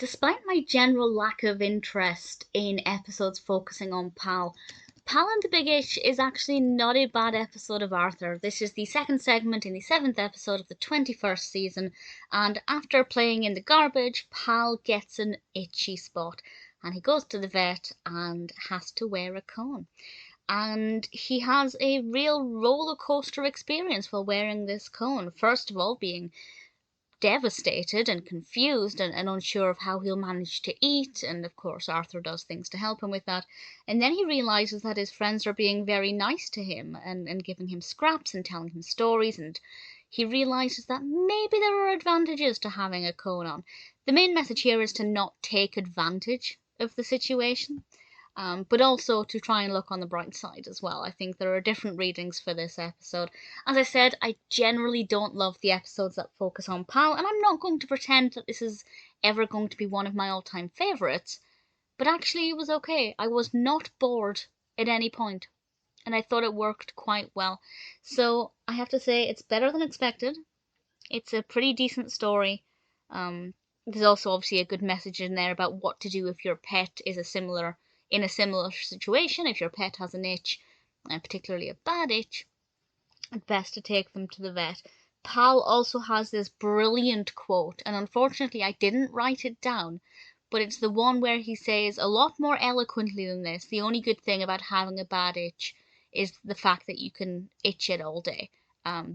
Despite my general lack of interest in episodes focusing on Pal and the Big Itch is actually not a bad episode of Arthur. This is the second segment in the 7th episode of the 21st season, and after playing in the garbage, Pal gets an itchy spot, and he goes to the vet and has to wear a cone. And he has a real roller coaster experience while wearing this cone. First of all, being devastated and confused and unsure of how he'll manage to eat, and of course Arthur does things to help him with that. And then he realizes that his friends are being very nice to him and giving him scraps and telling him stories, and he realizes that maybe there are advantages to having a cone on. The main message here is to not take advantage of the situation, but also to try and look on the bright side as well. I think there are different readings for this episode. As I said, I generally don't love the episodes that focus on Pal, and I'm not going to pretend that this is ever going to be one of my all-time favourites, but actually it was okay. I was not bored at any point, and I thought it worked quite well. So I have to say it's better than expected. It's a pretty decent story. There's also obviously a good message in there about what to do if your pet is in a similar situation. If your pet has an itch, and particularly a bad itch, it's best to take them to the vet. Pal also has this brilliant quote, and unfortunately I didn't write it down, but it's the one where he says a lot more eloquently than this, the only good thing about having a bad itch is the fact that you can itch it all day.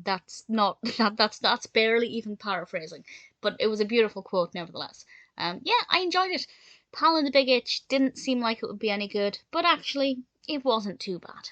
That's not that's barely even paraphrasing, but it was a beautiful quote nevertheless. Yeah, I enjoyed it. Pal and the Big Itch didn't seem like it would be any good, but actually, it wasn't too bad.